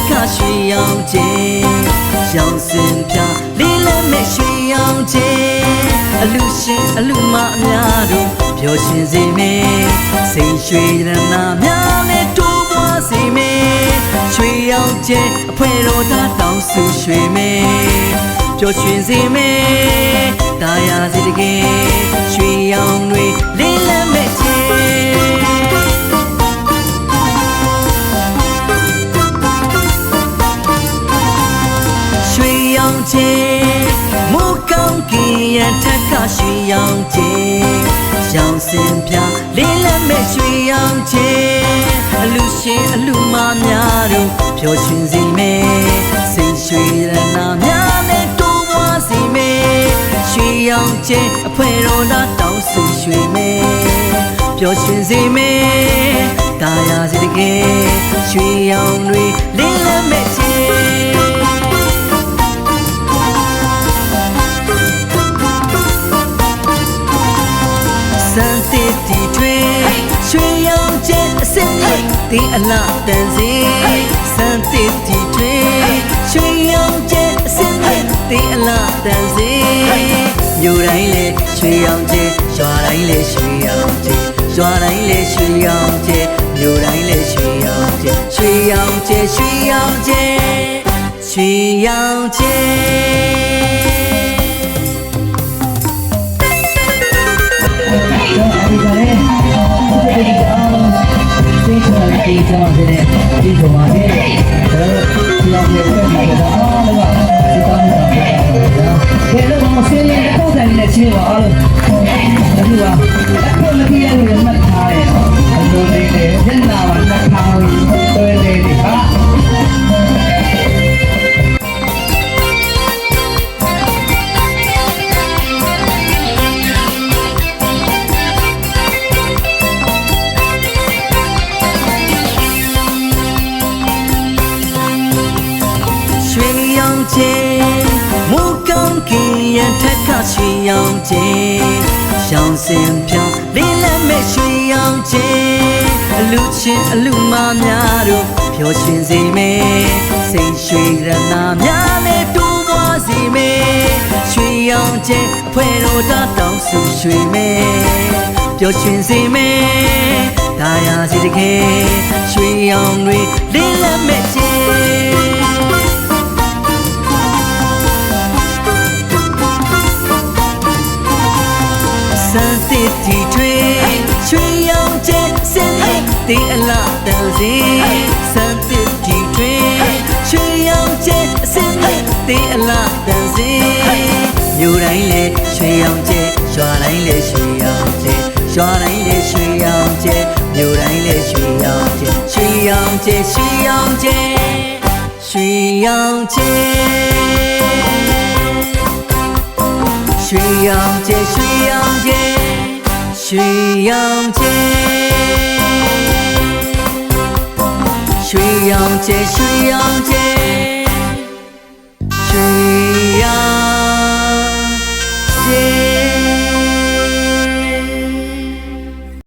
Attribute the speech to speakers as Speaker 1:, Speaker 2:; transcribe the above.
Speaker 1: ခရွှေရောင်ကျဲရောင်စင်ပြလေးလက်မဲ့ရွှေရောင်ကျဲအလူရှင်အလူမအများတို့ပျော်ရွှင်စေမယ်စိတ်ရွှေရတနာများနဲ့တိုးပွားစေမယ်ရွှေရောင်ကျဲအဖွဲတော်သားတောင်းစုရွှေမယ်ပျော်ရွှင်စေမယ်တာယာစီတကယ်ရွှေရောင်တွေလေးလက်မဲ့ကျဲမူကောင်းကင်ရထက်ကရွှေရောင်ကျဲရောင်စင်ပြလေးလက်မဲ့ရွှေရောင်ကျဲအလူရှင်အလူမများတို့ပျော်ရွှင်စေမယ်စိတ်ရွှေရတနာများနဲ့တိုးပွားစေမယ်ရွှေရောင်ကျဲအဖွဲတော်သားတောင်းစုရွှေမယ်ပျော်ရွှင်စေမယ်တာယာစီတကယ်ရွှေရောင်တွေလေးလက်မဲ့ကျဲစံတစ်တီထွေရွှေရောင်ကျဲအစင်းရိတ်ဒီအလားတန်စီစံတစ်တီထွေရွှေရောင်ကျဲအစင်းရိတ်ဒီအလားတန်စီမြို့တိုင်းလေရွှေရောင်ကျဲရွာတိုင်းလေရွှေရောင်ကျဲရွာတိုင်းလေရွှေရောင်ကျဲမြို့တိုင်းလေရွှေရောင်ကျဲရွှေရောင်ကျဲရွှေရောင်ကျဲရွှေရောင်ကျဲ
Speaker 2: ဒီကျွန်တော်တဲ့ဒီကောင်ပါလေကျွန်တော်ဒီလောက်နဲ့ပြန်လာတော့အားလုံးကဒီကောင်းတာပဲ။ဒါတော့ဆင်းရဲတော့တယ်နဲ့ချင်းပါအားလုံး။ဒီကအခုမကြီးရလို့မှတ်ထားတယ်။အလိုလေးနဲ့ညနာမှာနှာခေါင်းတွဲလေးတွေဟာ
Speaker 1: မူကောင်းကင်ရထက်ကရွှေရောင်ကျဲရောင်စင်ပြလေးလက်မဲ့ရွှေရောင်ကျဲအလူချင်းအလူမများတို့ပျော်ရွှင်စေမယ်စိတ်ရွှေရတနာများနဲ့တိုးပွားစေမယ်ရွှေရောင်ကျဲအဖွဲတော်သားတောင်းစုရွှေမယ်ပျော်ရွှင်စေမယ်တာယာစီတကယ်ရွှေရောင်တွေလေးလက်မဲ့ကျဲစံတစ်တီထွေရွှေရောင်ကျဲစင်ရိတ်ဒီအလားတန်စီစံတစ်တီထွေရွှေရောင်ကျဲစင်ရိတ်ဒီအလားတန်စီမြို့တိုင်းလေရွှေရောင်ကျဲရွာတိုင်းလေရွှေရောင်ကျဲရွာတိုင်းလေရွှေရောင်ကျဲမြို့တိုင်းလေရွှေရောင်ကျဲရွှေရောင်ကျဲရွှေရောင်ကျဲရွှေရောင်ကျဲရွှေရောင်ကျဲရွှေရောင်ကျဲရွှေရောင်ကျဲရွှေရောင်ကျဲရွှေရောင်ကျဲ